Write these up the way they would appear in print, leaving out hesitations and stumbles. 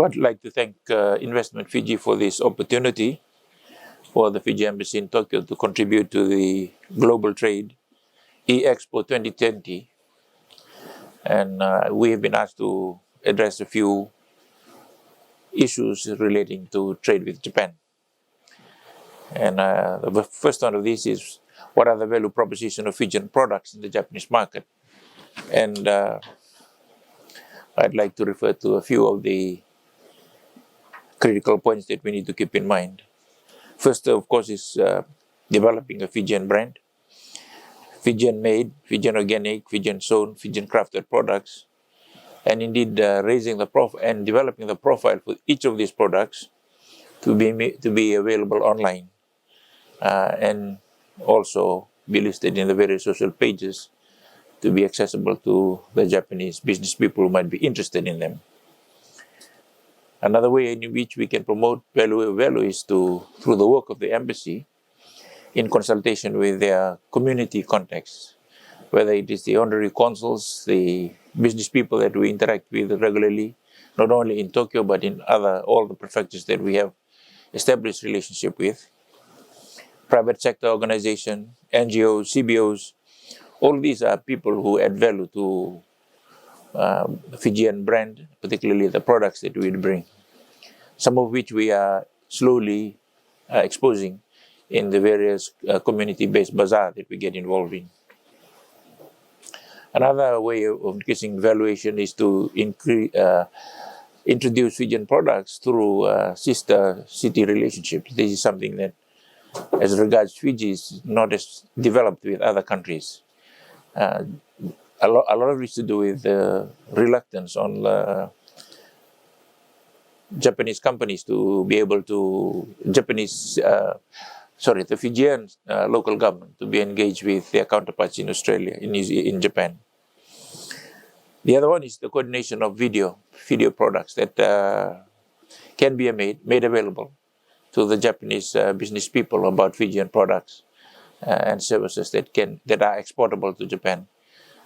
I'd like to thank Investment Fiji for this opportunity for the Fiji Embassy in Tokyo to contribute to the global trade Expo 2020. And we have been asked to address a few issues relating to trade with Japan. And the first one of these is, what are the value proposition of Fijian products in the Japanese market? And I'd like to refer to a few of the critical points that we need to keep in mind. First, of course, is developing a Fijian brand. Fijian made, Fijian organic, Fijian sown, Fijian crafted products, and indeed raising the profile and developing the profile for each of these products to be available online, and also be listed in the various social pages to be accessible to the Japanese business people who might be interested in them. Another way in which we can promote value is through the work of the embassy in consultation with their community contacts, whether it is the honorary consuls, the business people that we interact with regularly, not only in Tokyo but in all the prefectures that we have established relationship with, private sector organization, NGOs, CBOs. All these are people who add value to the Fijian brand, particularly the products that we bring, some of which we are slowly exposing in the various community-based bazaar that we get involved in. Another way of increasing valuation is to introduce Fijian products through sister city relationships. This is something that, as regards Fiji, is not as developed with other countries. A lot of it is to do with reluctance on the Japanese companies to be able to, the Fijian local government to be engaged with their counterparts in Australia, in Japan. The other one is the coordination of video products that can be made available to the Japanese business people about Fijian products and services that are exportable to Japan.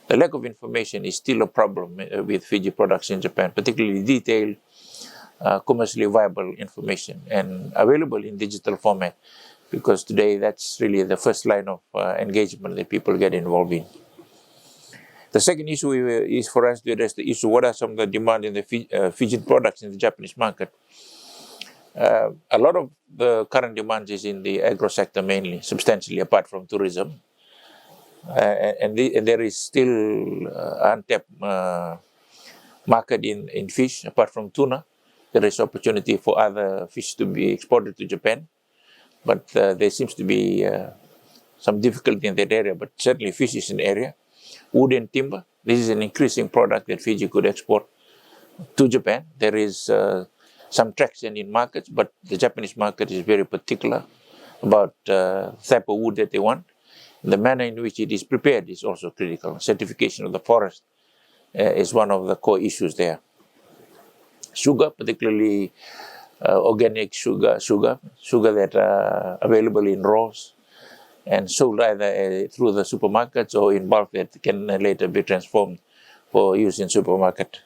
The lack of information is still a problem with Fiji products in Japan, particularly detailed, commercially viable information and available in digital format, because today that's really the first line of engagement that people get involved in. The second issue is for us to address the issue, what are some of the demand in the Fijian products in the Japanese market? A lot of the current demand is in the agro sector mainly, substantially apart from tourism. And there is still untapped market in fish, apart from tuna. There is opportunity for other fish to be exported to Japan, but there seems to be some difficulty in that area, but certainly fish is an area. Wood and timber, this is an increasing product that Fiji could export to Japan. There is some traction in markets, but the Japanese market is very particular about the type of wood that they want. The manner in which it is prepared is also critical. Certification of the forest is one of the core issues there. Sugar, particularly organic sugar that are available in raws and sold either through the supermarkets or in bulk that can later be transformed for use in supermarket.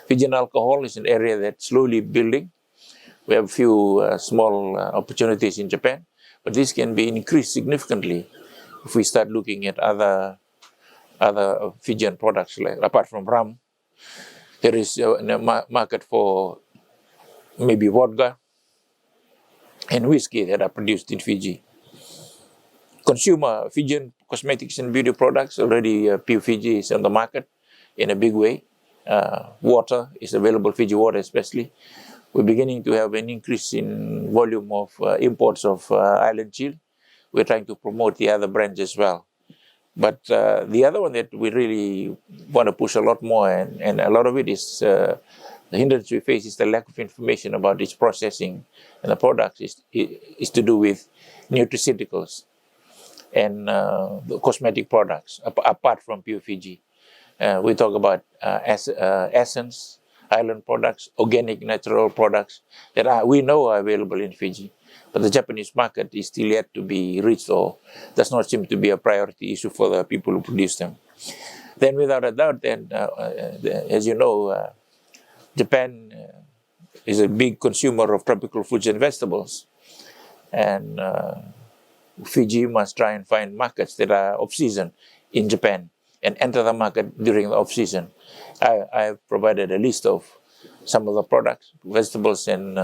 Fijian alcohol is an area that's slowly building. We have a few small opportunities in Japan, but this can be increased significantly if we start looking at other Fijian products, like apart from rum. There is a market for maybe vodka and whiskey that are produced in Fiji. Consumer Fijian cosmetics and beauty products, already Pure Fiji is on the market in a big way. Water is available, Fiji water especially. We're beginning to have an increase in volume of imports of island chill. We're trying to promote the other brands as well. But the other one that we really want to push a lot more, and a lot of it is the hindrance we face is the lack of information about its processing and the products is to do with nutraceuticals and the cosmetic products, apart from Pure Fiji. We talk about essence, island products, organic natural products that we know are available in Fiji. But the Japanese market is still yet to be reached, or does not seem to be a priority issue for the people who produce them. Then without a doubt, as you know, Japan is a big consumer of tropical fruits and vegetables, and Fiji must try and find markets that are off-season in Japan and enter the market during the off-season. I have provided a list of some of the products, vegetables and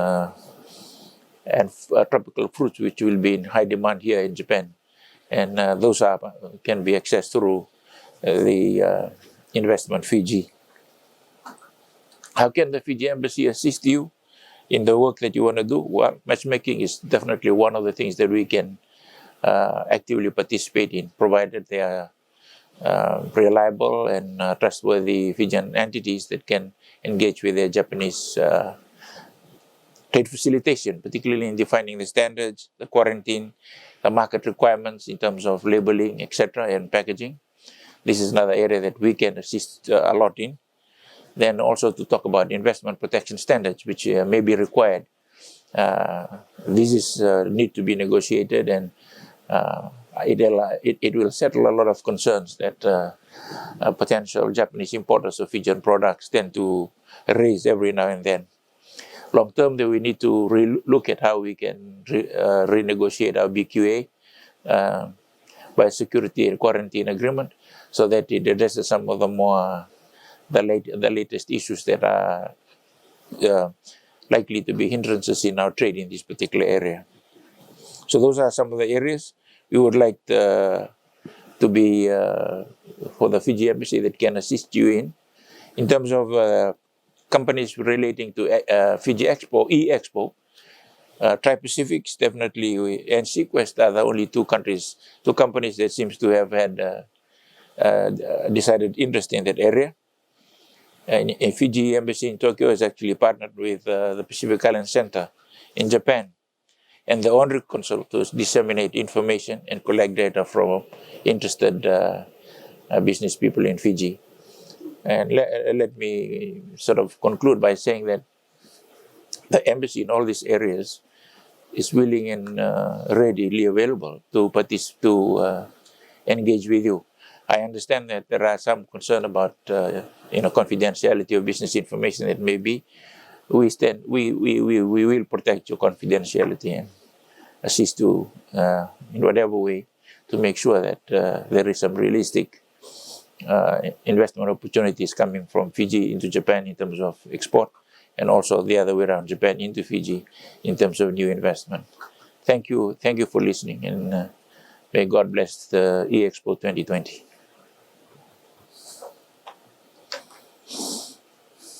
tropical fruits which will be in high demand here in Japan, and those can be accessed through the investment Fiji. How can the Fiji Embassy assist you in the work that you want to do? Well, matchmaking is definitely one of the things that we can actively participate in, provided they are reliable and trustworthy Fijian entities that can engage with their Japanese trade facilitation, particularly in defining the standards, the quarantine, the market requirements in terms of labeling, etc., and packaging. This is another area that we can assist a lot in. Then also to talk about investment protection standards, which may be required. This need to be negotiated, and it will settle a lot of concerns that potential Japanese importers of Fijian products tend to raise every now and then. Long term, we need to look at how we can renegotiate our BQA, biosecurity and quarantine agreement, so that it addresses some of the more the latest issues that are likely to be hindrances in our trade in this particular area. So those are some of the areas we would like to be for the Fiji Embassy that can assist you in. In terms of companies relating to Fiji Expo, Expo, Tri-Pacifics, definitely, and Sequest are the only two companies that seems to have had decided interest in that area. And Fiji Embassy in Tokyo is actually partnered with the Pacific Island Center in Japan, and the Honorary Consul to disseminate information and collect data from interested business people in Fiji. And let me sort of conclude by saying that the embassy in all these areas is willing and readily available to engage with you. I understand that there are some concern about confidentiality of business information that may be. We will protect your confidentiality and assist you in whatever way to make sure that there is some realistic investment opportunities coming from Fiji into Japan in terms of export, and also the other way around, Japan into Fiji in terms of new investment. Thank you for listening, and may God bless the Expo 2020.